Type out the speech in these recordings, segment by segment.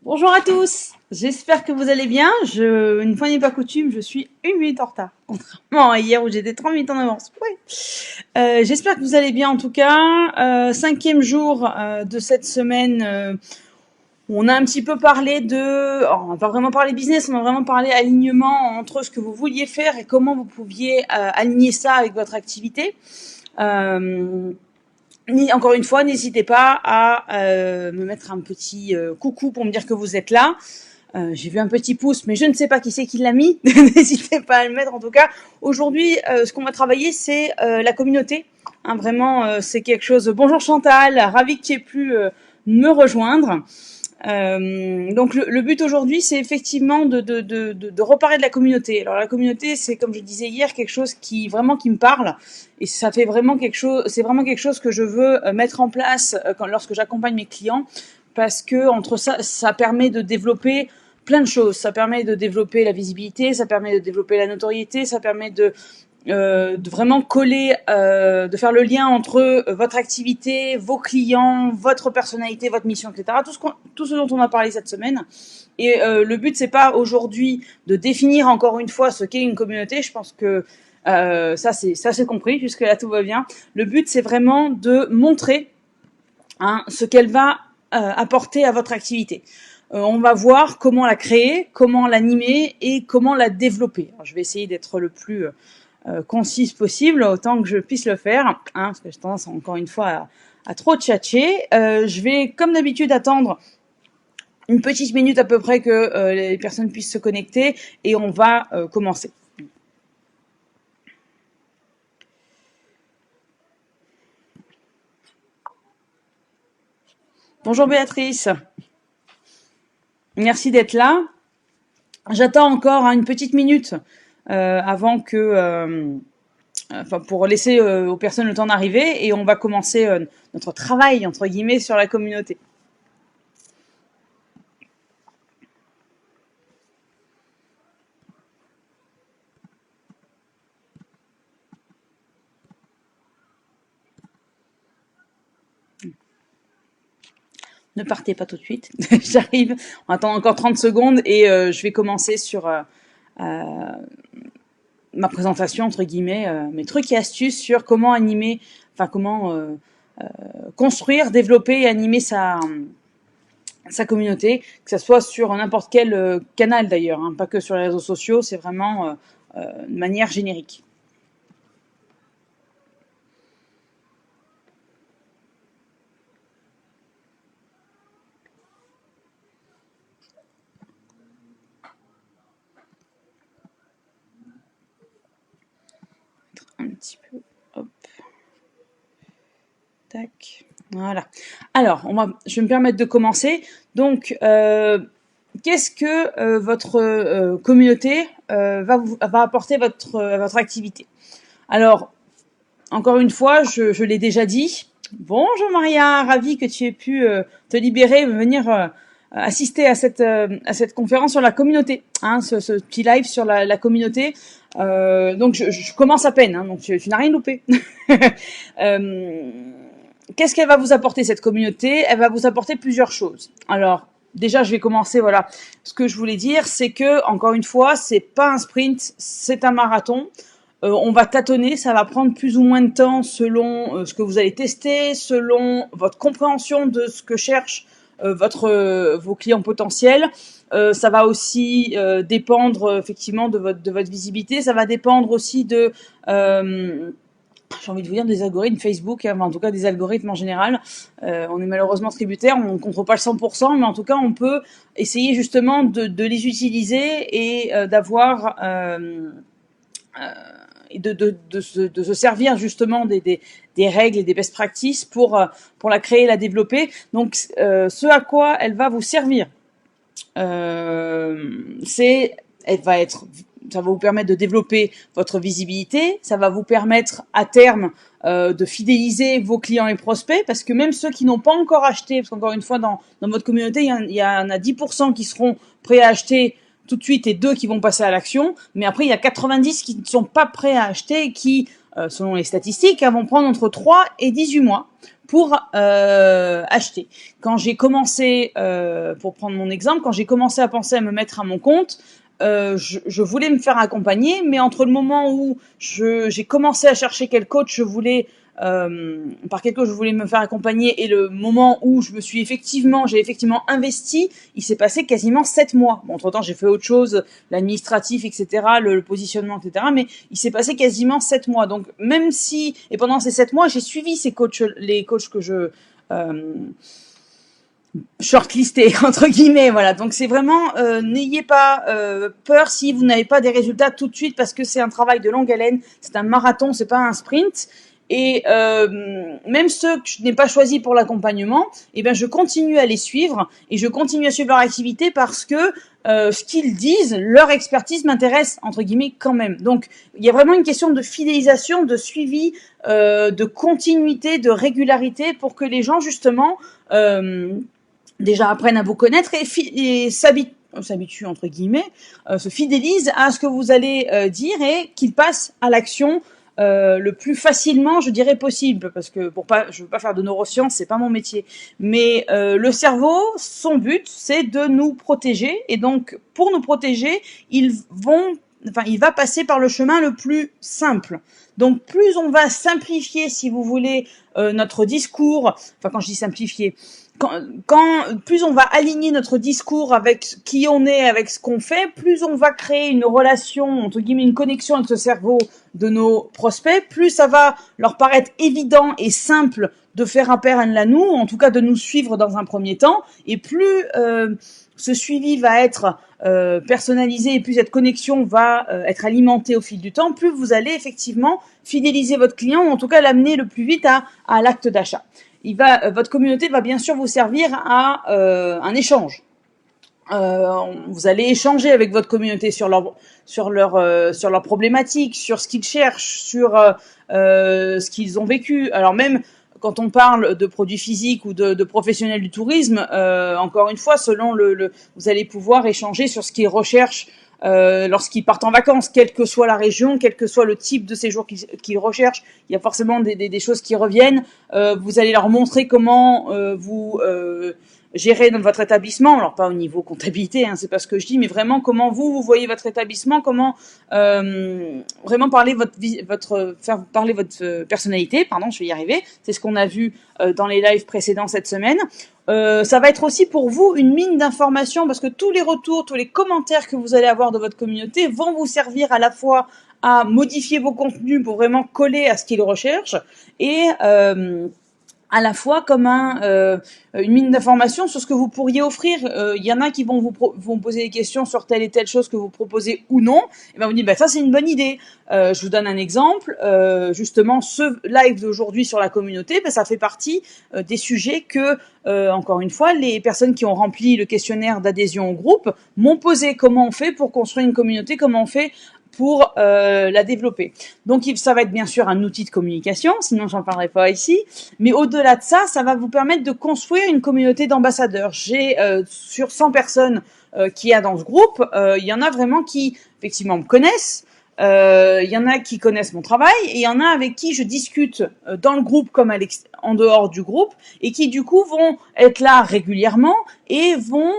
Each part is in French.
Bonjour à tous, j'espère que vous allez bien. Une fois n'est pas coutume, je suis une minute en retard, contrairement à hier où j'étais 30 minutes en avance. Ouais. J'espère que vous allez bien en tout cas. Cinquième jour de cette semaine. On a un petit peu parlé on va pas vraiment parler business, on a vraiment parlé alignement entre ce que vous vouliez faire et comment vous pouviez aligner ça avec votre activité. Encore une fois, n'hésitez pas à me mettre un petit coucou pour me dire que vous êtes là. J'ai vu un petit pouce, mais je ne sais pas qui c'est qui l'a mis. N'hésitez pas à le mettre en tout cas. Aujourd'hui, ce qu'on va travailler, c'est la communauté. Hein, vraiment, c'est quelque chose. Bonjour Chantal, ravie que tu aies pu me rejoindre. Donc le but aujourd'hui, c'est effectivement de reparler de la communauté. Alors la communauté, c'est comme je disais hier, quelque chose qui vraiment qui me parle, et ça fait vraiment quelque chose. C'est vraiment quelque chose que je veux mettre en place lorsque j'accompagne mes clients, parce que entre ça permet de développer plein de choses. Ça permet de développer la visibilité, ça permet de développer la notoriété, ça permet de vraiment coller, de faire le lien entre votre activité, vos clients, votre personnalité, votre mission, etc. Tout ce dont on a parlé cette semaine. Et le but, c'est pas aujourd'hui de définir encore une fois ce qu'est une communauté. Je pense que ça c'est compris. Jusque là, tout va bien. Le but, c'est vraiment de montrer ce qu'elle va apporter à votre activité. On va voir comment la créer, comment l'animer et comment la développer. Alors, je vais essayer d'être le plus concise possible, autant que je puisse le faire, parce que j'ai tendance encore une fois à trop tchatcher. Je vais, comme d'habitude, attendre une petite minute à peu près que les personnes puissent se connecter et on va commencer. Bonjour Béatrice, merci d'être là. J'attends encore une petite minute avant que... pour laisser aux personnes le temps d'arriver, et on va commencer notre travail, entre guillemets, sur la communauté. Ne partez pas tout de suite, j'arrive, on attend encore 30 secondes et je vais commencer sur ma présentation, entre guillemets, mes trucs et astuces sur comment animer, comment construire, développer et animer sa communauté, que ce soit sur n'importe quel canal d'ailleurs, pas que sur les réseaux sociaux, c'est vraiment de manière générique. Un petit peu, hop, tac, voilà. Alors, je vais me permettre de commencer. Donc, qu'est-ce que votre communauté va apporter à votre activité? Alors, encore une fois, je l'ai déjà dit. Bonjour Maria, ravie que tu aies pu te libérer, venir assister à cette conférence sur la communauté, ce petit live sur la communauté. Donc je commence à peine, donc tu n'as rien loupé. Qu'est-ce qu'elle va vous apporter, cette communauté? Elle va vous apporter plusieurs choses. Alors déjà, je vais commencer. Voilà, ce que je voulais dire, c'est que encore une fois, c'est pas un sprint, c'est un marathon. On va tâtonner, ça va prendre plus ou moins de temps selon ce que vous allez tester, selon votre compréhension de ce que cherchent vos clients potentiels. Ça va aussi dépendre effectivement de votre visibilité. Ça va dépendre aussi de j'ai envie de vous dire des algorithmes Facebook, en tout cas des algorithmes en général. On est malheureusement tributaire, on ne contrôle pas le 100%, mais en tout cas on peut essayer justement de les utiliser et d'avoir et de se servir justement des règles et des best practices pour la créer et la développer. Donc ce à quoi elle va vous servir, ça va vous permettre de développer votre visibilité, ça va vous permettre à terme de fidéliser vos clients et prospects, parce que même ceux qui n'ont pas encore acheté, parce qu'encore une fois dans votre communauté, il y en a 10% qui seront prêts à acheter tout de suite et 2 qui vont passer à l'action, mais après il y a 90 qui ne sont pas prêts à acheter et qui selon les statistiques, vont prendre entre 3 et 18 mois pour acheter. Quand j'ai commencé, pour prendre mon exemple, quand j'ai commencé à penser à me mettre à mon compte, je voulais me faire accompagner, mais entre le moment où j'ai commencé à chercher quel coach je voulais, par quel coach je voulais me faire accompagner, et le moment où j'ai effectivement investi, il s'est passé quasiment 7 mois. Bon, entre temps, j'ai fait autre chose, l'administratif, etc., le positionnement, etc., mais il s'est passé quasiment 7 mois. Donc, même si, et pendant ces 7 mois, j'ai suivi les coachs que je, shortlisté entre guillemets, voilà. Donc c'est vraiment, n'ayez pas peur si vous n'avez pas des résultats tout de suite, parce que c'est un travail de longue haleine, c'est un marathon, c'est pas un sprint. Et même ceux que je n'ai pas choisis pour l'accompagnement, eh ben je continue à les suivre, et je continue à suivre leur activité parce que ce qu'ils disent, leur expertise m'intéresse entre guillemets quand même. Donc il y a vraiment une question de fidélisation, de suivi, de continuité, de régularité, pour que les gens justement déjà apprennent à vous connaître et s'habituent entre guillemets, se fidélisent à ce que vous allez dire, et qu'ils passent à l'action le plus facilement, je dirais, possible, parce que je veux pas faire de neurosciences, c'est pas mon métier, mais le cerveau, son but, c'est de nous protéger, et donc pour nous protéger, il va passer par le chemin le plus simple. Donc plus on va simplifier, si vous voulez, notre discours, enfin quand je dis simplifier, plus on va aligner notre discours avec qui on est, avec ce qu'on fait, plus on va créer une relation, entre guillemets, une connexion avec ce cerveau de nos prospects, plus ça va leur paraître évident et simple de faire appel à nous, en tout cas de nous suivre dans un premier temps, et plus ce suivi va être personnalisé, et plus cette connexion va être alimentée au fil du temps, plus vous allez effectivement fidéliser votre client, ou en tout cas l'amener le plus vite à l'acte d'achat. Votre communauté va bien sûr vous servir à un échange. Vous allez échanger avec votre communauté sur leurs problématiques, sur ce qu'ils cherchent, sur ce qu'ils ont vécu. Alors même quand on parle de produits physiques ou de professionnels du tourisme, encore une fois, vous allez pouvoir échanger sur ce qu'ils recherchent lorsqu'ils partent en vacances, quelle que soit la région, quel que soit le type de séjour qu'ils recherchent. Il y a forcément des choses qui reviennent. Vous allez leur montrer comment vous gérez dans votre établissement, alors pas au niveau comptabilité, c'est pas ce que je dis, mais vraiment comment vous voyez votre établissement, comment vraiment faire parler votre personnalité, je vais y arriver. C'est ce qu'on a vu dans les lives précédents cette semaine. Ça va être aussi pour vous une mine d'informations, parce que tous les retours, tous les commentaires que vous allez avoir de votre communauté vont vous servir à la fois à modifier vos contenus pour vraiment coller à ce qu'ils recherchent, et à la fois comme une mine d'informations sur ce que vous pourriez offrir. Il y en a qui vont poser des questions sur telle et telle chose que vous proposez ou non, et ben vous dites ça c'est une bonne idée. Je vous donne un exemple, justement ce live d'aujourd'hui sur la communauté, ça fait partie des sujets que encore une fois les personnes qui ont rempli le questionnaire d'adhésion au groupe m'ont posé. Comment on fait pour construire une communauté, comment on fait pour la développer. Donc ça va être bien sûr un outil de communication, sinon j'en parlerai pas ici, mais au-delà de ça, ça va vous permettre de construire une communauté d'ambassadeurs. J'ai sur 100 personnes qu'il y a dans ce groupe, il y en a vraiment qui effectivement me connaissent, il y en a qui connaissent mon travail, et il y en a avec qui je discute dans le groupe comme en dehors du groupe, et qui du coup vont être là régulièrement et vont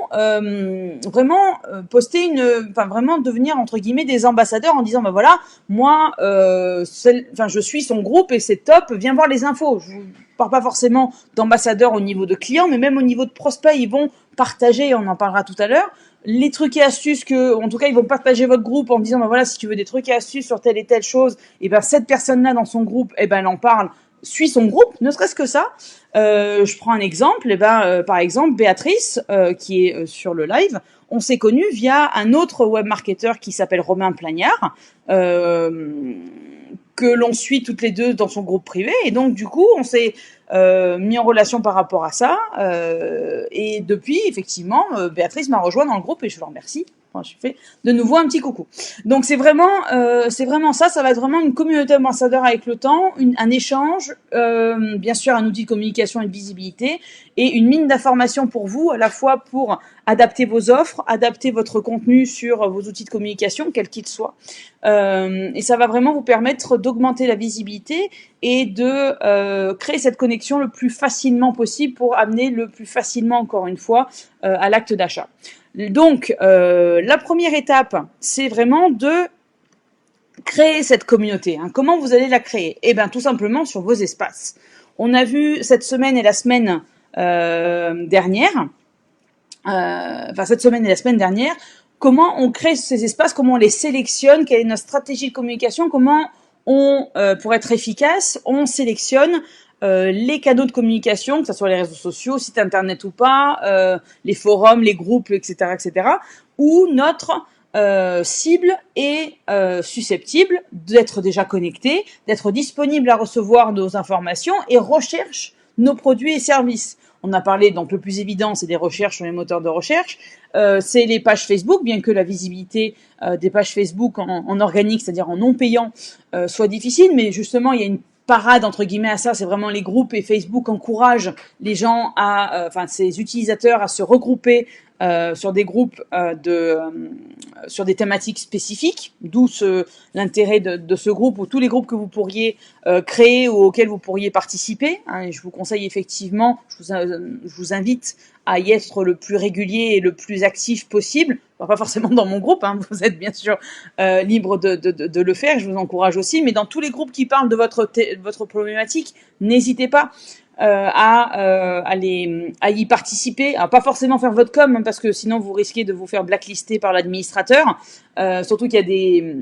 vraiment poster vraiment devenir entre guillemets des ambassadeurs, en disant voilà, moi je suis son groupe et c'est top, viens voir les infos. Je vous parle pas forcément d'ambassadeurs au niveau de clients, mais même au niveau de prospects, ils vont partager, on en parlera tout à l'heure, les trucs et astuces en tout cas, ils vont partager votre groupe en disant, voilà, si tu veux des trucs et astuces sur telle et telle chose, et cette personne-là dans son groupe, elle en parle, suit son groupe, ne serait-ce que ça. Je prends un exemple, par exemple, Béatrice, qui est sur le live, on s'est connus via un autre webmarketeur qui s'appelle Romain Plagnard, que l'on suit toutes les deux dans son groupe privé, et donc du coup on s'est mis en relation par rapport à ça, et depuis effectivement Béatrice m'a rejoint dans le groupe, et je vous remercie Enfin, je fais de nouveau un petit coucou. Donc c'est vraiment ça. Ça va être vraiment une communauté ambassadeur avec le temps, un échange, bien sûr un outil de communication et de visibilité, et une mine d'informations pour vous, à la fois pour adapter vos offres, adapter votre contenu sur vos outils de communication, quels qu'ils soient. Et ça va vraiment vous permettre d'augmenter la visibilité et de créer cette connexion le plus facilement possible pour amener le plus facilement, encore une fois, à l'acte d'achat. Donc, la première étape, c'est vraiment de créer cette communauté. Comment vous allez la créer? Eh bien, tout simplement sur vos espaces. On a vu cette semaine et la semaine dernière, cette semaine et la semaine dernière, comment on crée ces espaces, comment on les sélectionne, quelle est notre stratégie de communication, comment on, pour être efficace, on sélectionne les canaux de communication, que ce soit les réseaux sociaux, site internet ou pas, les forums, les groupes, etc., où notre cible est susceptible d'être déjà connectée, d'être disponible à recevoir nos informations et recherche nos produits et services. On a parlé, donc le plus évident, c'est des recherches sur les moteurs de recherche. C'est les pages Facebook, bien que la visibilité des pages Facebook en organique, c'est-à-dire en non payant, soit difficile, mais justement, il y a une parade entre guillemets à ça, c'est vraiment les groupes, et Facebook encourage les gens ses utilisateurs à se regrouper sur des groupes sur des thématiques spécifiques, d'où l'intérêt de ce groupe ou tous les groupes que vous pourriez créer ou auxquels vous pourriez participer. Et je vous conseille effectivement, je vous invite à y être le plus régulier et le plus actif possible. Enfin, pas forcément dans mon groupe, vous êtes bien sûr libre de le faire, je vous encourage aussi, mais dans tous les groupes qui parlent de votre problématique, n'hésitez pas à y participer. Alors, pas forcément faire votre com, parce que sinon vous risquez de vous faire blacklister par l'administrateur. Surtout qu'il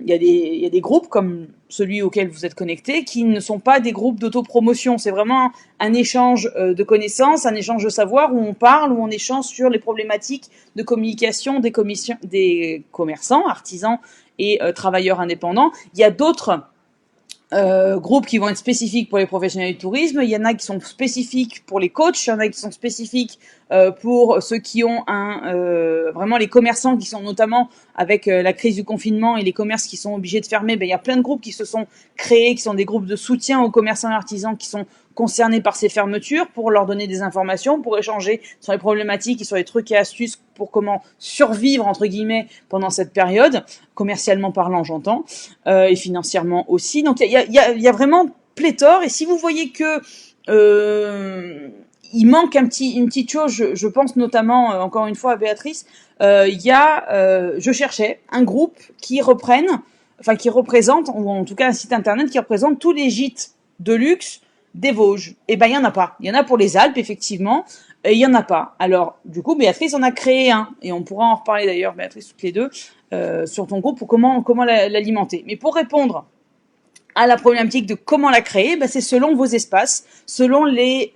y a des groupes comme celui auquel vous êtes connecté qui ne sont pas des groupes d'autopromotion. C'est vraiment un échange de connaissances, un échange de savoir où on parle, où on échange sur les problématiques de communication des commerçants, artisans et travailleurs indépendants. Il y a d'autres groupes qui vont être spécifiques pour les professionnels du tourisme, il y en a qui sont spécifiques pour les coachs, il y en a qui sont spécifiques pour ceux qui ont vraiment les commerçants qui sont notamment avec la crise du confinement et les commerces qui sont obligés de fermer, il y a plein de groupes qui se sont créés, qui sont des groupes de soutien aux commerçants et artisans qui sont concernés par ces fermetures, pour leur donner des informations, pour échanger sur les problématiques et sur les trucs et astuces pour comment survivre, entre guillemets, pendant cette période, commercialement parlant, j'entends, et financièrement aussi. Donc, il y a vraiment pléthore. Et si vous voyez que il manque une petite chose, je pense notamment, encore une fois, à Béatrice, je cherchais un groupe qui représente, ou en tout cas un site internet qui représente tous les gîtes de luxe des Vosges. Et il y en a pas. Il y en a pour les Alpes, effectivement, et il y en a pas. Alors, du coup, Béatrice en a créé un, et on pourra en reparler d'ailleurs, Béatrice, toutes les deux, sur ton groupe, pour comment l'alimenter. Mais pour répondre à la problématique de comment la créer, c'est selon vos espaces, selon les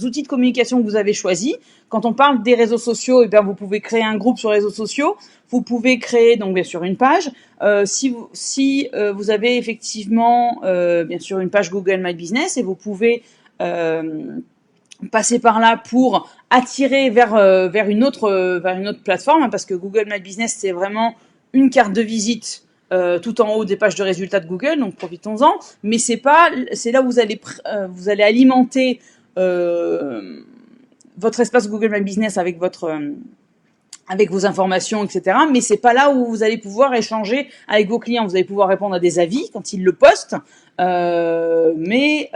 outils de communication que vous avez choisis. Quand on parle des réseaux sociaux, vous pouvez créer un groupe sur les réseaux sociaux. Vous pouvez créer donc bien sûr une page. Si vous avez effectivement bien sûr une page Google My Business, et vous pouvez passer par là pour attirer vers une autre plateforme, parce que Google My Business, c'est vraiment une carte de visite tout en haut des pages de résultats de Google, donc profitons-en. Mais c'est là où vous allez alimenter votre espace Google My Business avec vos informations, etc. Mais c'est pas là où vous allez pouvoir échanger avec vos clients. Vous allez pouvoir répondre à des avis quand ils le postent, mais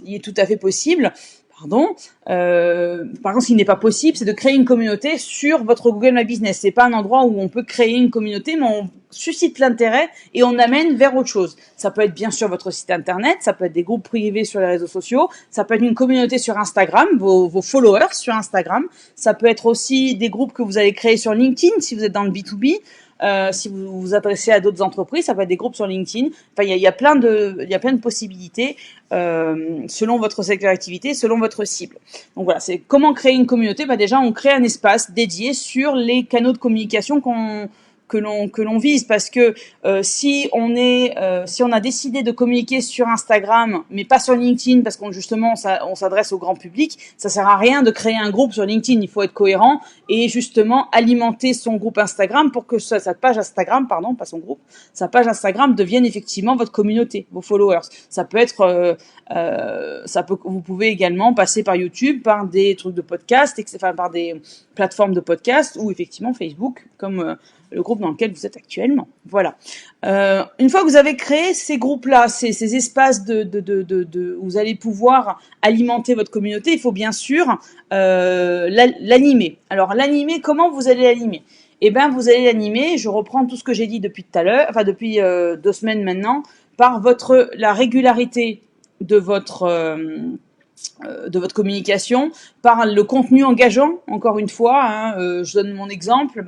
il est tout à fait possible. Par contre, ce qui n'est pas possible, c'est de créer une communauté sur votre Google My Business. C'est pas un endroit où on peut créer une communauté, mais on suscite l'intérêt et on amène vers autre chose. Ça peut être bien sûr votre site internet, ça peut être des groupes privés sur les réseaux sociaux, ça peut être une communauté sur Instagram, vos followers sur Instagram, ça peut être aussi des groupes que vous allez créer sur LinkedIn si vous êtes dans le B2B. Si vous vous adressez à d'autres entreprises, ça peut être des groupes sur LinkedIn. Enfin, il y a plein de possibilités selon votre secteur d'activité, selon votre cible. Donc voilà, c'est comment créer une communauté. Déjà, on crée un espace dédié sur les canaux de communication que l'on vise, parce que si on a décidé de communiquer sur Instagram mais pas sur LinkedIn, parce qu'on justement on s'adresse au grand public, ça sert à rien de créer un groupe sur LinkedIn. Il faut être cohérent et justement alimenter son groupe Instagram pour que sa page Instagram, pardon, pas son groupe, sa page Instagram devienne effectivement votre communauté, vos followers. Ça peut être vous pouvez également passer par YouTube, par des trucs de podcast, enfin par des plateformes de podcast, ou effectivement Facebook, comme le groupe dans lequel vous êtes actuellement. Voilà. Une fois que vous avez créé ces groupes-là, ces espaces où vous allez pouvoir alimenter votre communauté, il faut bien sûr l'animer. Alors l'animer, comment vous allez l'animer? Eh bien, vous allez l'animer, je reprends tout ce que j'ai dit depuis tout à l'heure, enfin depuis 2 semaines maintenant, par la régularité de votre communication, par le contenu engageant. Encore une fois, je donne mon exemple,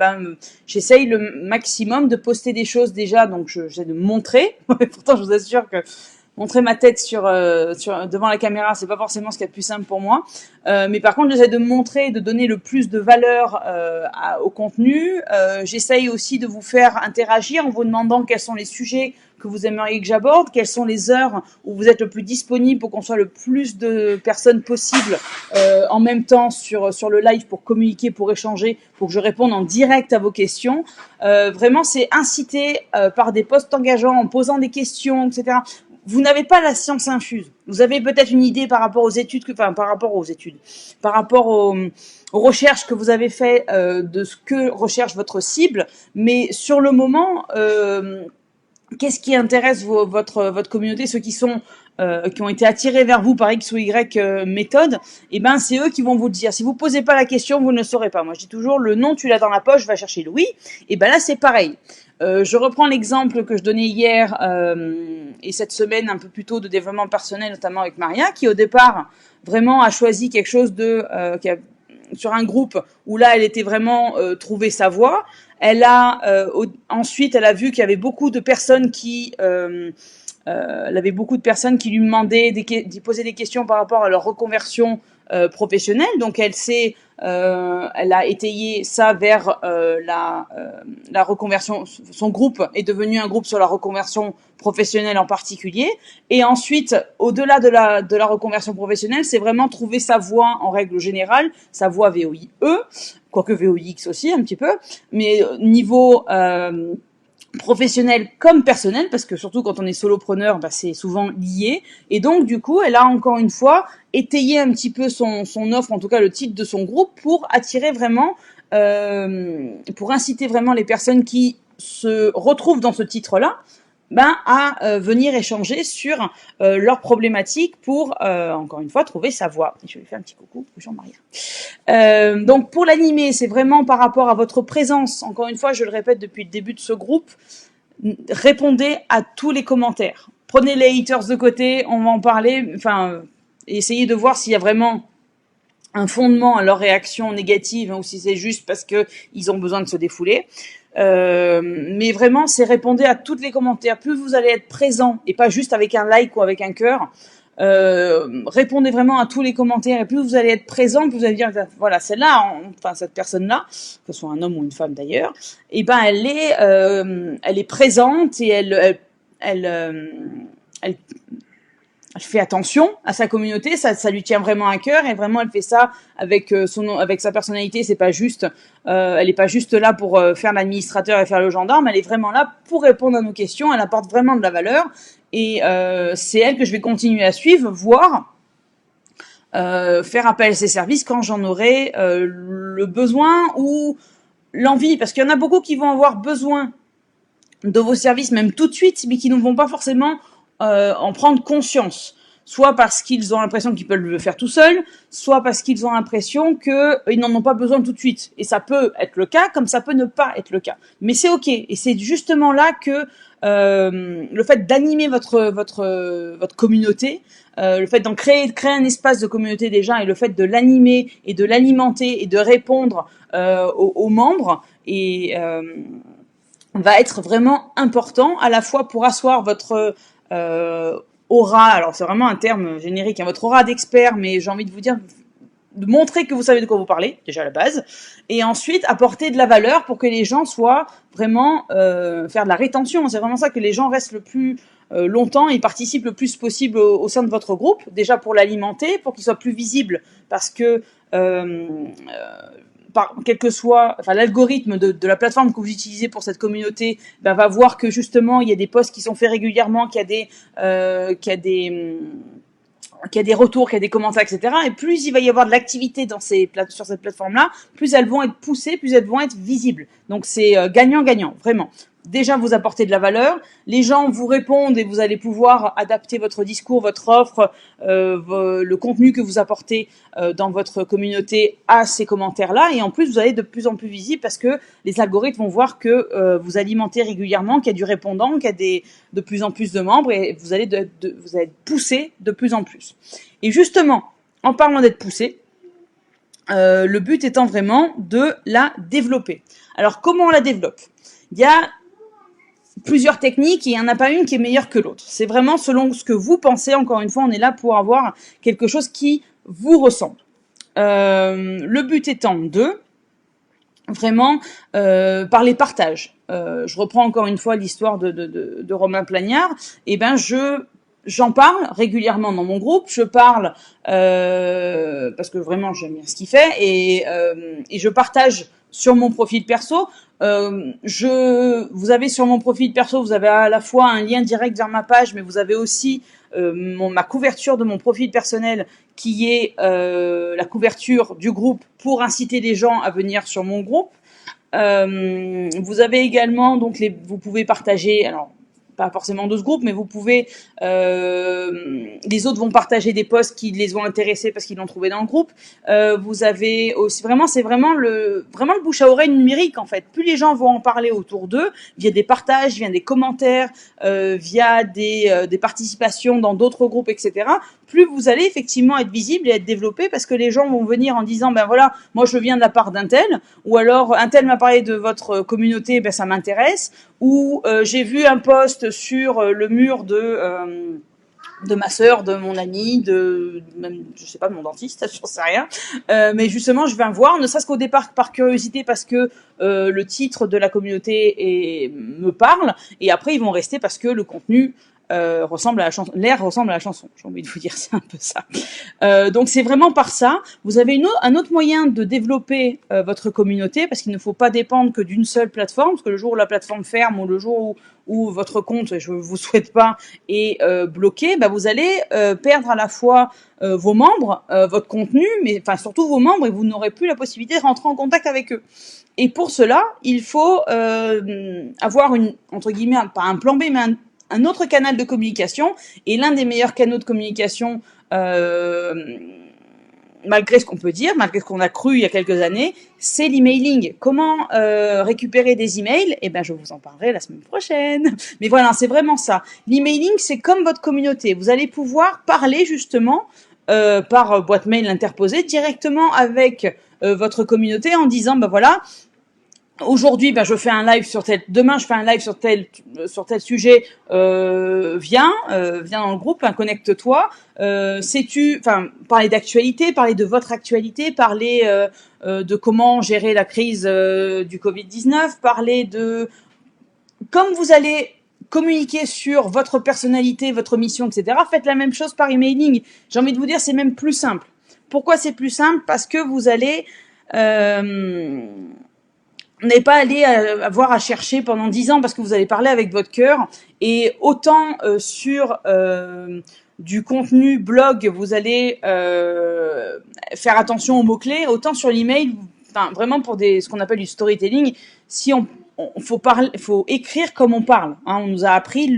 j'essaye le maximum de poster des choses déjà, donc j'essaie de montrer. Pourtant, je vous assure que montrer ma tête devant la caméra, c'est pas forcément ce qu'il y a de plus simple pour moi. Mais par contre, j'essaie de montrer, de donner le plus de valeur au contenu. J'essaye aussi de vous faire interagir en vous demandant quels sont les sujets que vous aimeriez que j'aborde, quelles sont les heures où vous êtes le plus disponible pour qu'on soit le plus de personnes possible en même temps sur le live pour communiquer, pour échanger, pour que je réponde en direct à vos questions. Vraiment, c'est inciter par des posts engageants, en posant des questions, etc. Vous n'avez pas la science infuse. Vous avez peut-être une idée par rapport aux recherches que vous avez fait de ce que recherche votre cible, mais sur le moment, qu'est-ce qui intéresse votre communauté, ceux qui ont été attirés vers vous par X ou Y méthode, et ben c'est eux qui vont vous le dire. Si vous posez pas la question, vous ne le saurez pas. Moi, je dis toujours, le non, tu l'as dans la poche, va chercher le oui. Et ben là, c'est pareil. Je reprends l'exemple que je donnais hier et cette semaine un peu plus tôt de développement personnel, notamment avec Maria, qui au départ vraiment a choisi quelque chose sur un groupe où là elle était vraiment trouver sa voie. Ensuite elle a vu qu'il y avait beaucoup de personnes qui elle avait beaucoup de personnes qui lui demandaient, d'y poser des questions par rapport à leur reconversion professionnelle. Donc elle a étayé ça vers la reconversion. Son groupe est devenu un groupe sur la reconversion professionnelle en particulier. Et ensuite, au-delà de la reconversion professionnelle, c'est vraiment trouver sa voie en règle générale, sa voie VOIE, quoique VOIX aussi un petit peu, mais niveau professionnel comme personnel, parce que surtout quand on est solopreneur, c'est souvent lié. Et donc du coup, elle a encore une fois étayé un petit peu son offre, en tout cas le titre de son groupe, pour attirer vraiment, pour inciter vraiment les personnes qui se retrouvent dans ce titre-là, à venir échanger sur leurs problématiques pour, encore une fois, trouver sa voie. Et je lui fais un petit coucou, Jean-Marie. Donc, pour l'animer, c'est vraiment par rapport à votre présence. Encore une fois, je le répète depuis le début de ce groupe, répondez à tous les commentaires. Prenez les haters de côté, on va en parler. Enfin, essayez de voir s'il y a vraiment un fondement à leur réaction négative, ou si c'est juste parce que ils ont besoin de se défouler. Mais vraiment, c'est répondez à tous les commentaires. Plus vous allez être présent et pas juste avec un like ou avec un cœur. Répondez vraiment à tous les commentaires, et plus vous allez être présent, plus vous allez dire voilà, celle-là, enfin cette personne-là, que ce soit un homme ou une femme d'ailleurs, et elle est présente et elle fait attention à sa communauté, ça lui tient vraiment à cœur, et vraiment elle fait ça avec sa personnalité. C'est pas juste, elle est pas juste là pour faire l'administrateur et faire le gendarme, elle est vraiment là pour répondre à nos questions, elle apporte vraiment de la valeur, et c'est elle que je vais continuer à suivre, voire faire appel à ses services quand j'en aurai le besoin ou l'envie, parce qu'il y en a beaucoup qui vont avoir besoin de vos services même tout de suite, mais qui ne vont pas forcément en prendre conscience, soit parce qu'ils ont l'impression qu'ils peuvent le faire tout seuls, soit parce qu'ils ont l'impression qu'ils n'en ont pas besoin tout de suite. Et ça peut être le cas, comme ça peut ne pas être le cas. Mais c'est ok, et c'est justement là que le fait d'animer votre communauté, le fait de créer un espace de communauté déjà, et le fait de l'animer et de l'alimenter et de répondre aux membres va être vraiment important, à la fois pour asseoir votre aura. Alors c'est vraiment un terme générique, votre aura d'expert, mais j'ai envie de vous dire, montrer que vous savez de quoi vous parlez, déjà à la base, et ensuite apporter de la valeur pour que les gens soient vraiment faire de la rétention. C'est vraiment ça, que les gens restent le plus longtemps et participent le plus possible au sein de votre groupe, déjà pour l'alimenter, pour qu'il soit plus visible, parce que quel que soit, enfin, l'algorithme de la plateforme que vous utilisez pour cette communauté, va voir que justement il y a des posts qui sont faits régulièrement, qu'il y a des retours, qu'il y a des commentaires, etc. Et plus il va y avoir de l'activité sur cette plateforme-là, plus elles vont être poussées, plus elles vont être visibles. Donc c'est gagnant-gagnant, vraiment. Déjà, vous apportez de la valeur, les gens vous répondent et vous allez pouvoir adapter votre discours, votre offre, le contenu que vous apportez dans votre communauté à ces commentaires-là. Et en plus, vous allez de plus en plus visible parce que les algorithmes vont voir que vous alimentez régulièrement, qu'il y a du répondant, qu'il y a de plus en plus de membres et vous allez être poussé de plus en plus. Et justement, en parlant d'être poussé, le but étant vraiment de la développer. Alors, comment on la développe ? Il y a plusieurs techniques et il n'y en a pas une qui est meilleure que l'autre. C'est vraiment selon ce que vous pensez. Encore une fois, on est là pour avoir quelque chose qui vous ressemble. Le but étant de vraiment par les partages. Je reprends encore une fois l'histoire de Romain Plagnard. Et ben j'en parle régulièrement dans mon groupe. Je parle parce que vraiment j'aime bien ce qu'il fait et je partage sur mon profil perso. Vous avez sur mon profil perso, vous avez à la fois un lien direct vers ma page, mais vous avez aussi ma couverture de mon profil personnel qui est la couverture du groupe pour inciter les gens à venir sur mon groupe. Vous avez également donc vous pouvez partager, alors pas forcément de ce groupe, mais vous pouvez, les autres vont partager des posts qui les ont intéressés parce qu'ils l'ont trouvé dans le groupe. Vous avez aussi c'est vraiment le bouche à oreille numérique en fait. Plus les gens vont en parler autour d'eux, via des partages, via des commentaires, via des participations dans d'autres groupes, etc. Plus vous allez effectivement être visible et être développé parce que les gens vont venir en disant ben voilà, moi je viens de la part d'un tel, ou alors un tel m'a parlé de votre communauté, ben ça m'intéresse, ou j'ai vu un post sur le mur de ma sœur, de mon ami, même je sais pas, de mon dentiste, j'en sais rien. Mais justement, je viens voir, ne serait-ce qu'au départ par curiosité, parce que le titre de la communauté me parle, et après ils vont rester parce que le contenu ressemble à la chanson, l'air ressemble à la chanson. J'ai envie de vous dire, c'est un peu ça. Donc c'est vraiment par ça. Vous avez un autre moyen de développer votre communauté, parce qu'il ne faut pas dépendre que d'une seule plateforme, parce que le jour où la plateforme ferme ou le jour où votre compte, je vous souhaite pas, est bloqué, vous allez perdre à la fois vos membres, votre contenu, mais enfin surtout vos membres, et vous n'aurez plus la possibilité de rentrer en contact avec eux. Et pour cela, il faut avoir entre guillemets, pas un plan B, mais un autre canal de communication. Et l'un des meilleurs canaux de communication, malgré ce qu'on peut dire, malgré ce qu'on a cru il y a quelques années, c'est l'emailing. Comment récupérer des emails ? Je vous en parlerai la semaine prochaine. Mais voilà, c'est vraiment ça. L'emailing, c'est comme votre communauté. Vous allez pouvoir parler justement par boîte mail interposée directement avec votre communauté en disant, voilà, aujourd'hui, je fais un live sur demain je fais un live sur tel sujet, viens dans le groupe, connecte-toi, parler d'actualité, parler de votre actualité, parler de comment gérer la crise du Covid-19, parler de comme vous allez communiquer sur votre personnalité, votre mission, etc. Faites la même chose par emailing. J'ai envie de vous dire, c'est même plus simple. Pourquoi c'est plus simple ? Parce que vous allez n'avez pas allé avoir à chercher pendant 10 ans parce que vous allez parler avec votre cœur, et autant sur du contenu blog, vous allez faire attention aux mots-clés, autant sur l'email, vraiment pour ce qu'on appelle du storytelling, si faut écrire comme on parle. On nous a appris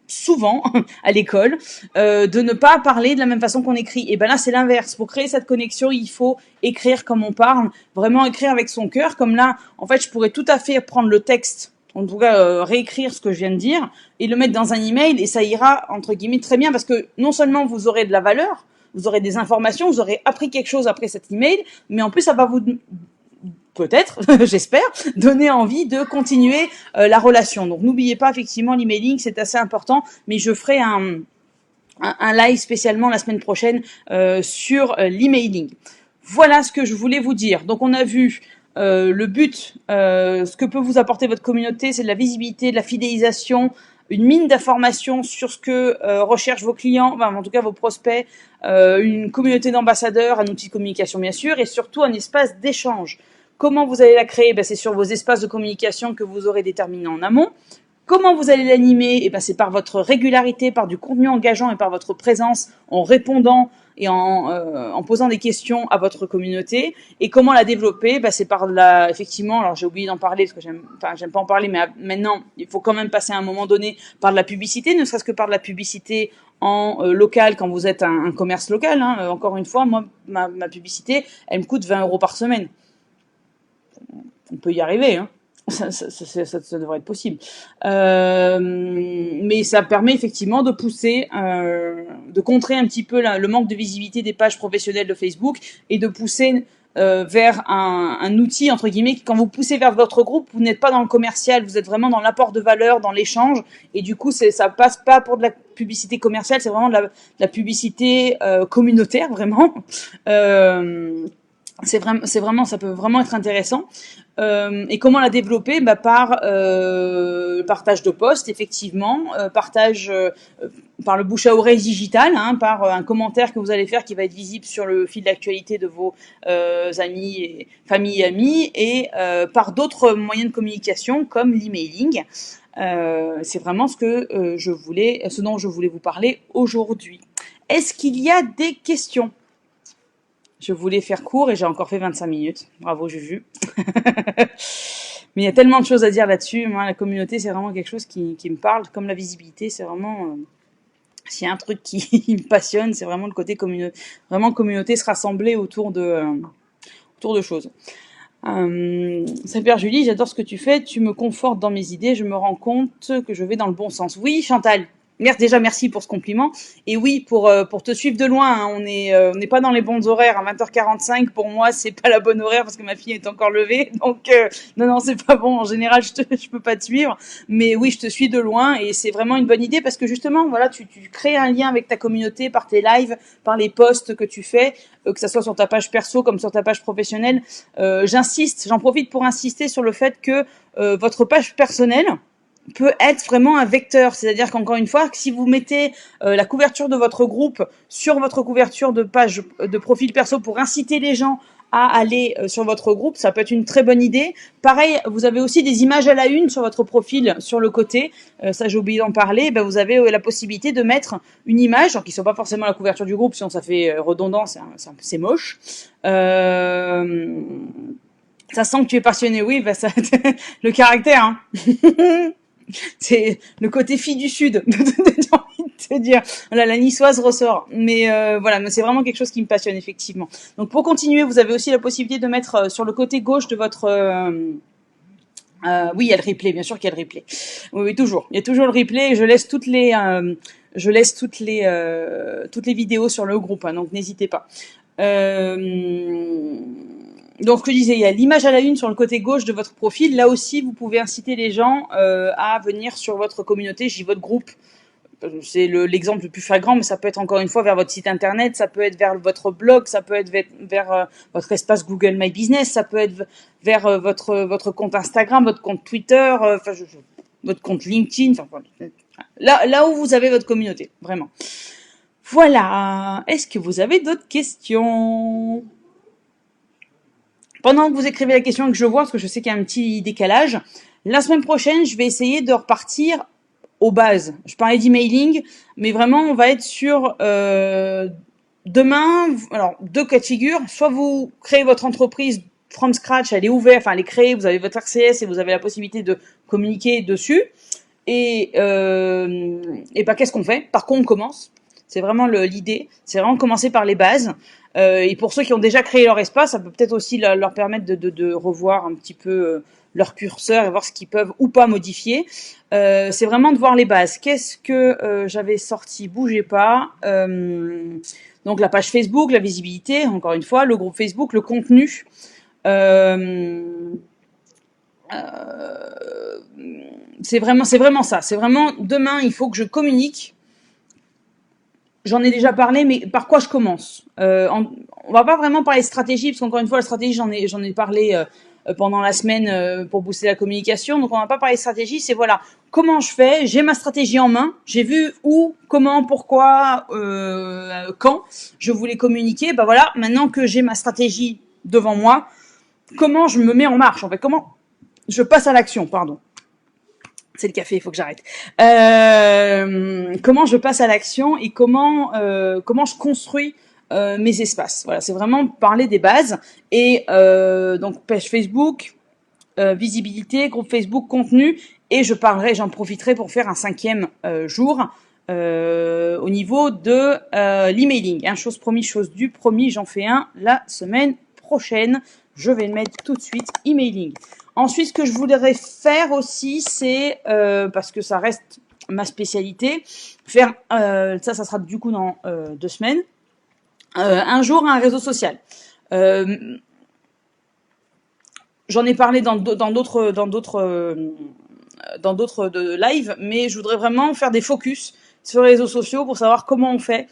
souvent à l'école de ne pas parler de la même façon qu'on écrit. Et là c'est l'inverse. Pour créer cette connexion, il faut écrire comme on parle, vraiment écrire avec son cœur. Comme là, en fait, je pourrais tout à fait prendre le texte, en tout cas réécrire ce que je viens de dire et le mettre dans un email, et ça ira entre guillemets très bien, parce que non seulement vous aurez de la valeur, vous aurez des informations, vous aurez appris quelque chose après cet email, mais en plus ça va vous peut-être, j'espère, donner envie de continuer la relation. Donc n'oubliez pas, effectivement, l'emailing, c'est assez important, mais je ferai un live spécialement la semaine prochaine sur l'emailing. Voilà ce que je voulais vous dire. Donc on a vu le but, ce que peut vous apporter votre communauté, c'est de la visibilité, de la fidélisation, une mine d'informations sur ce que recherchent vos clients, enfin, en tout cas vos prospects, une communauté d'ambassadeurs, un outil de communication bien sûr, et surtout un espace d'échange. Comment vous allez la créer? C'est sur vos espaces de communication que vous aurez déterminés en amont. Comment vous allez l'animer? C'est par votre régularité, par du contenu engageant et par votre présence en répondant et en posant des questions à votre communauté. Et comment la développer? C'est par effectivement, alors j'ai oublié d'en parler parce que j'aime pas en parler, mais maintenant il faut quand même passer à un moment donné par de la publicité, ne serait-ce que par de la publicité en local quand vous êtes un commerce local. Encore une fois, moi ma publicité, elle me coûte 20 € par semaine. On peut y arriver, hein. Ça devrait être possible. Mais ça permet effectivement de pousser, de contrer un petit peu le manque de visibilité des pages professionnelles de Facebook et de pousser vers un outil, entre guillemets, quand vous poussez vers votre groupe, vous n'êtes pas dans le commercial, vous êtes vraiment dans l'apport de valeur, dans l'échange, et du coup, ça passe pas pour de la publicité commerciale, c'est vraiment de la publicité communautaire, vraiment. C'est vraiment, ça peut vraiment être intéressant. Et comment la développer? Par partage de posts, effectivement, partage par le bouche à oreille digital, par un commentaire que vous allez faire qui va être visible sur le fil d'actualité de vos amis, et, famille et amis, et par d'autres moyens de communication comme l'emailing. C'est vraiment ce dont je voulais vous parler aujourd'hui. Est-ce qu'il y a des questions? Je voulais faire court et j'ai encore fait 25 minutes. Bravo Juju. Mais il y a tellement de choses à dire là-dessus. Moi, la communauté, c'est vraiment quelque chose qui me parle. Comme la visibilité, c'est vraiment... s'il y a un truc qui me passionne, c'est vraiment le côté communauté. Vraiment communauté se rassembler autour de choses. Salut Julie, j'adore ce que tu fais. Tu me confortes dans mes idées. Je me rends compte que je vais dans le bon sens. Oui, Chantal. Déjà, merci pour ce compliment. Et oui, pour te suivre de loin, on n'est pas dans les bons horaires. À 20h45, pour moi, c'est pas la bonne horaire parce que ma fille est encore levée. Donc, non, c'est pas bon. En général, je peux pas te suivre. Mais oui, je te suis de loin et c'est vraiment une bonne idée parce que justement, voilà, tu crées un lien avec ta communauté par tes lives, par les posts que tu fais, que ça soit sur ta page perso comme sur ta page professionnelle. J'en profite pour insister sur le fait que votre page personnelle peut être vraiment un vecteur, c'est-à-dire qu'encore une fois, si vous mettez la couverture de votre groupe sur votre couverture de page de profil perso pour inciter les gens à aller sur votre groupe, ça peut être une très bonne idée. Pareil, vous avez aussi des images à la une sur votre profil sur le côté, ça j'ai oublié d'en parler, vous avez la possibilité de mettre une image, alors qui ne soit pas forcément la couverture du groupe, sinon ça fait redondant, c'est moche. Ça sent que tu es passionné, oui, ça, le caractère, hein. C'est le côté fille du Sud, j'ai envie de te dire. Voilà, la niçoise ressort. Mais voilà, mais c'est vraiment quelque chose qui me passionne, effectivement. Donc pour continuer, vous avez aussi la possibilité de mettre sur le côté gauche de votre... oui, il y a le replay, bien sûr qu'il y a le replay. Oui, toujours. Il y a toujours le replay. Je laisse toutes les vidéos sur le groupe, donc n'hésitez pas. Donc, ce que je disais, il y a l'image à la une sur le côté gauche de votre profil. Là aussi, vous pouvez inciter les gens à venir sur votre communauté, votre groupe. C'est l'exemple le plus flagrant, mais ça peut être encore une fois vers votre site internet, ça peut être vers votre blog, ça peut être vers votre espace Google My Business, ça peut être vers votre compte Instagram, votre compte Twitter, votre compte LinkedIn. Là où vous avez votre communauté, vraiment. Voilà. Est-ce que vous avez d'autres questions ? Pendant que vous écrivez la question et que je vois, parce que je sais qu'il y a un petit décalage, la semaine prochaine, je vais essayer de repartir aux bases. Je parlais d'emailing, mais vraiment, on va être sur demain. Alors, 2 cas de figure. Soit vous créez votre entreprise from scratch, elle est ouverte, enfin, elle est créée, vous avez votre RCS et vous avez la possibilité de communiquer dessus. Et qu'est-ce qu'on fait? Par quoi on commence? C'est vraiment l'idée. C'est vraiment commencer par les bases. Et pour ceux qui ont déjà créé leur espace, ça peut peut-être aussi leur permettre de revoir un petit peu leur curseur et voir ce qu'ils peuvent ou pas modifier. C'est vraiment de voir les bases. Qu'est-ce que j'avais sorti? Bougez pas. Donc la page Facebook, la visibilité, encore une fois, le groupe Facebook, le contenu. C'est vraiment ça. C'est vraiment demain, il faut que je communique j'en ai déjà parlé, mais par quoi je commence? On va pas vraiment parler de stratégie, parce qu'encore une fois, la stratégie, j'en ai parlé pendant la semaine pour booster la communication. Donc, on va pas parler de stratégie. C'est voilà, comment je fais? J'ai ma stratégie en main. J'ai vu où, comment, pourquoi, quand je voulais communiquer. Bah voilà, maintenant que j'ai ma stratégie devant moi, comment je me mets en marche? En fait, comment je passe à l'action? Pardon. C'est le café, il faut que j'arrête. Comment je passe à l'action et comment je construis mes espaces. Voilà, c'est vraiment parler des bases. Et donc page Facebook, visibilité, groupe Facebook, contenu. Et j'en profiterai pour faire un 5e jour au niveau de l'emailing. Hein, chose promis, chose due. Promis, j'en fais un la semaine prochaine. Je vais le mettre tout de suite, emailing. Ensuite, ce que je voudrais faire aussi, c'est, parce que ça reste ma spécialité, faire, ça sera du coup dans 2 semaines, un jour un réseau social. J'en ai parlé dans d'autres de live, mais je voudrais vraiment faire des focus sur les réseaux sociaux pour savoir comment on fait,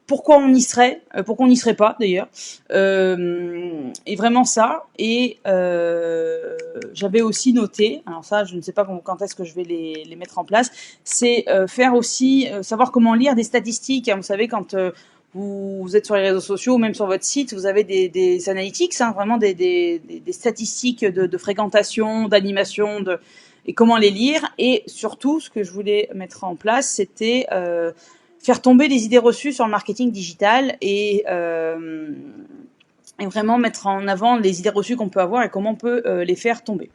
pourquoi on y serait, pourquoi on n'y serait pas d'ailleurs, et vraiment ça. Et j'avais aussi noté, alors ça je ne sais pas quand est-ce que je vais les mettre en place, c'est faire aussi savoir comment lire des statistiques. Hein, vous savez, quand vous êtes sur les réseaux sociaux, ou même sur votre site, vous avez des analytics, hein, vraiment des statistiques de fréquentation, d'animation, et comment les lire. Et surtout, ce que je voulais mettre en place, c'était faire tomber les idées reçues sur le marketing digital et vraiment mettre en avant les idées reçues qu'on peut avoir et comment on peut les faire tomber.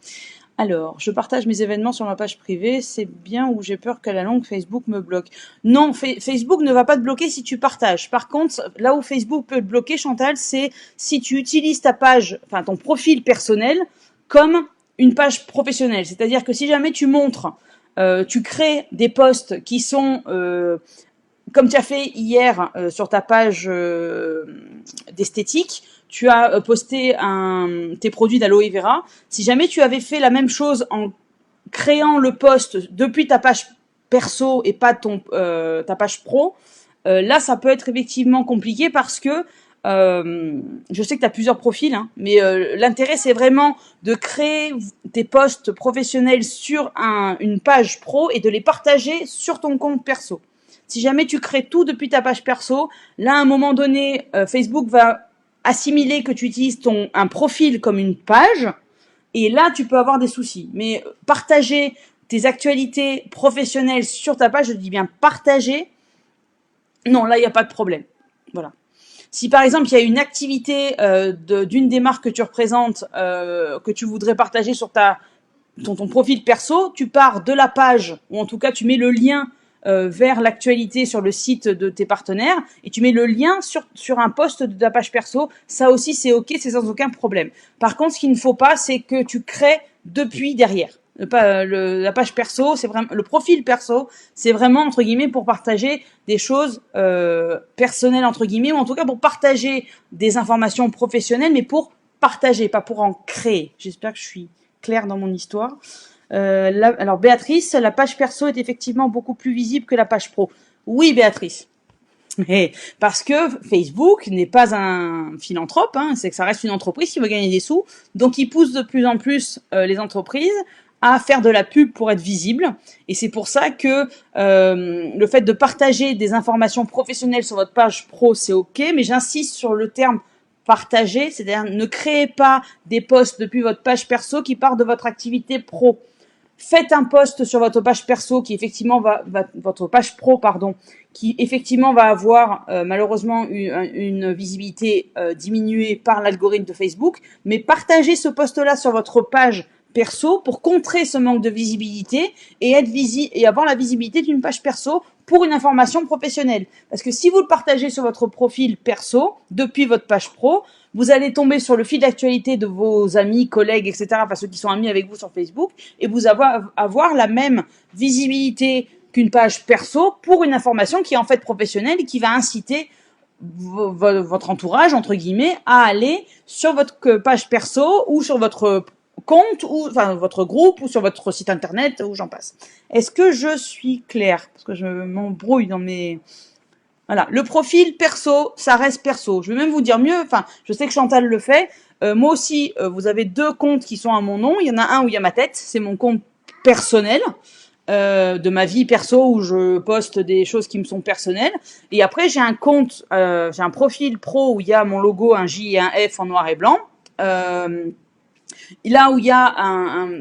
Alors, je partage mes événements sur ma page privée, c'est bien ou j'ai peur qu'à la longue Facebook me bloque? Non, Facebook ne va pas te bloquer si tu partages. Par contre, là où Facebook peut te bloquer, Chantal, c'est si tu utilises ta page, enfin ton profil personnel, comme une page professionnelle. C'est-à-dire que si jamais tu montres, tu crées des posts qui sont comme tu as fait hier sur ta page d'esthétique, tu as posté tes produits d'aloe vera. Si jamais tu avais fait la même chose en créant le post depuis ta page perso et pas ta page pro, là ça peut être effectivement compliqué parce que je sais que tu as plusieurs profils, hein, mais l'intérêt c'est vraiment de créer tes posts professionnels sur une page pro et de les partager sur ton compte perso. Si jamais tu crées tout depuis ta page perso, là à un moment donné, Facebook va assimiler que tu utilises un profil comme une page, et là tu peux avoir des soucis. Mais partager tes actualités professionnelles sur ta page, je dis bien partager, non, là il n'y a pas de problème. Voilà. Si par exemple il y a une activité d'une des marques que tu représentes, que tu voudrais partager sur ton profil perso, tu pars de la page, ou en tout cas tu mets le lien vers l'actualité sur le site de tes partenaires et tu mets le lien sur un post de ta page perso. Ça aussi c'est ok, c'est sans aucun problème. Par contre, ce qu'il ne faut pas, c'est que tu crées depuis derrière. La page perso, c'est vraiment le profil perso, c'est vraiment entre guillemets pour partager des choses personnelles entre guillemets, ou en tout cas pour partager des informations professionnelles, mais pour partager, pas pour en créer. J'espère que je suis claire dans mon histoire. Alors Béatrice, la page perso est effectivement beaucoup plus visible que la page pro. Oui Béatrice, mais parce que Facebook n'est pas un philanthrope, hein, c'est que ça reste une entreprise qui veut gagner des sous, donc il pousse de plus en plus les entreprises à faire de la pub pour être visible, et c'est pour ça que le fait de partager des informations professionnelles sur votre page pro, c'est ok, mais j'insiste sur le terme partager, c'est-à-dire ne créez pas des posts depuis votre page perso qui partent de votre activité pro. Faites un post sur votre page perso qui effectivement votre page pro pardon, qui effectivement va avoir malheureusement une visibilité diminuée par l'algorithme de Facebook, mais partagez ce post-là sur votre page perso pour contrer ce manque de visibilité et avoir la visibilité d'une page perso pour une information professionnelle. Parce que si vous le partagez sur votre profil perso depuis votre page pro, vous allez tomber sur le fil d'actualité de vos amis, collègues, etc., enfin ceux qui sont amis avec vous sur Facebook, et vous avoir la même visibilité qu'une page perso pour une information qui est en fait professionnelle et qui va inciter votre entourage, entre guillemets, à aller sur votre page perso ou sur votre compte, ou enfin votre groupe, ou sur votre site internet, ou j'en passe. Est-ce que je suis claire? Parce que je m'embrouille dans mes Voilà, le profil perso, ça reste perso. Je vais même vous dire mieux, enfin, je sais que Chantal le fait. Moi aussi, vous avez 2 comptes qui sont à mon nom. Il y en a un où il y a ma tête, c'est mon compte personnel de ma vie perso où je poste des choses qui me sont personnelles. Et après, j'ai un compte, j'ai un profil pro où il y a mon logo, un J et un F en noir et blanc. Là où il y a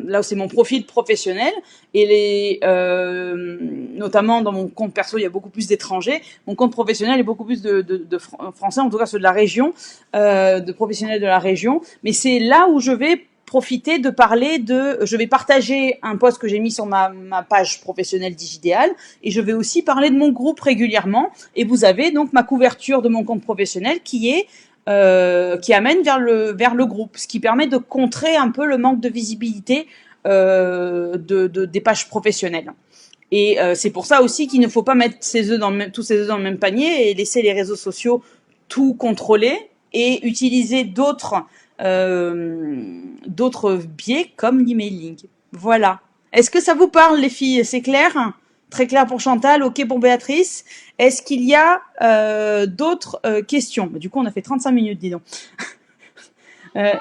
là où c'est mon profil professionnel et notamment dans mon compte perso il y a beaucoup plus d'étrangers, mon compte professionnel est beaucoup plus de français, en tout cas ceux de la région, de professionnels de la région, mais c'est là où je vais profiter de parler je vais partager un post que j'ai mis sur ma page professionnelle Digidéal et je vais aussi parler de mon groupe régulièrement et vous avez donc ma couverture de mon compte professionnel qui amène vers le groupe, ce qui permet de contrer un peu le manque de visibilité des pages professionnelles. Et c'est pour ça aussi qu'il ne faut pas mettre tous ses œufs dans le même panier et laisser les réseaux sociaux tout contrôler et utiliser d'autres biais comme l'emailing. Voilà. Est-ce que ça vous parle, les filles? C'est clair? Très clair pour Chantal, ok pour Béatrice. Est-ce qu'il y a d'autres questions? Du coup, on a fait 35 minutes, dis donc.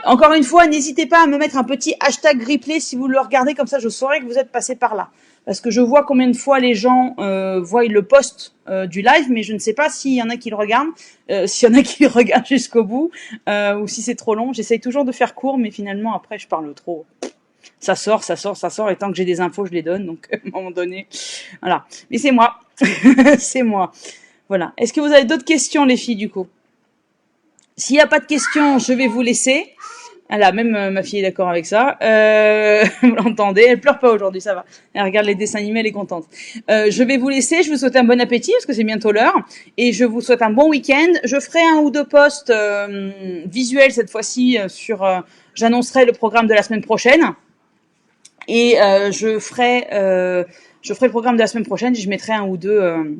Encore une fois, n'hésitez pas à me mettre un petit hashtag replay si vous le regardez, comme ça je saurai que vous êtes passé par là. Parce que je vois combien de fois les gens voient le post du live, mais je ne sais pas s'il y en a qui le regardent, s'il y en a qui le regardent jusqu'au bout, ou si c'est trop long. J'essaye toujours de faire court, mais finalement après je parle trop. Ça sort, et tant que j'ai des infos, je les donne, donc à un moment donné, voilà. Mais c'est moi, c'est moi. Voilà. Est-ce que vous avez d'autres questions, les filles, du coup? S'il n'y a pas de questions, je vais vous laisser. Voilà, même ma fille est d'accord avec ça. Vous l'entendez, elle pleure pas aujourd'hui, ça va. Elle regarde les dessins animés, elle est contente. Je vais vous laisser, je vous souhaite un bon appétit, parce que c'est bientôt l'heure, et je vous souhaite un bon week-end. Je ferai 1 ou 2 posts visuels cette fois-ci j'annoncerai le programme de la semaine prochaine. Et je ferai le programme de la semaine prochaine et je mettrai un ou deux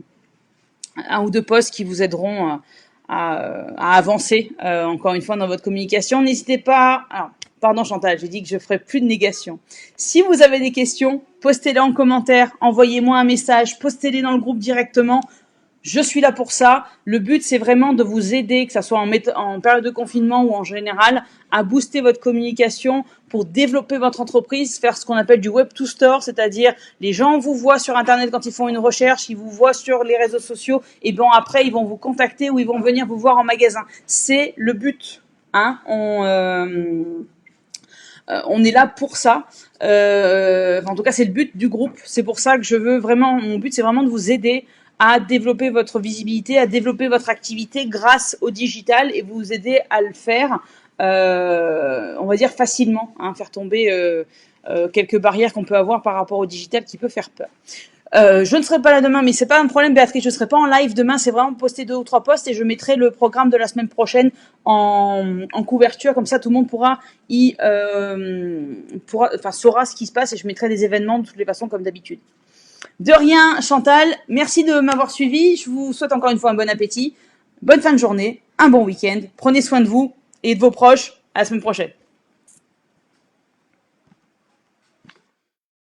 posts qui vous aideront à avancer encore une fois dans votre communication. N'hésitez pas. Alors, pardon Chantal, j'ai dit que je ferai plus de négation. Si vous avez des questions, postez-les en commentaire, envoyez-moi un message, postez-les dans le groupe directement. Je suis là pour ça. Le but, c'est vraiment de vous aider, que ça soit en période de confinement ou en général, à booster votre communication pour développer votre entreprise, faire ce qu'on appelle du web to store, c'est-à-dire les gens vous voient sur Internet quand ils font une recherche, ils vous voient sur les réseaux sociaux, et bon après ils vont vous contacter ou ils vont venir vous voir en magasin. C'est le but, hein. On est là pour ça. En tout cas, c'est le but du groupe. C'est pour ça que mon but, c'est vraiment de vous aider à développer votre visibilité, à développer votre activité grâce au digital et vous aider à le faire, on va dire facilement, hein, faire tomber quelques barrières qu'on peut avoir par rapport au digital qui peut faire peur. Je ne serai pas là demain, mais c'est pas un problème, Béatrice. Je ne serai pas en live demain. C'est vraiment poster 2 ou 3 posts et je mettrai le programme de la semaine prochaine en couverture. Comme ça, tout le monde saura ce qui se passe et je mettrai des événements de toutes les façons comme d'habitude. De rien, Chantal. Merci de m'avoir suivi. Je vous souhaite encore une fois un bon appétit, bonne fin de journée, un bon week-end. Prenez soin de vous et de vos proches. À la semaine prochaine.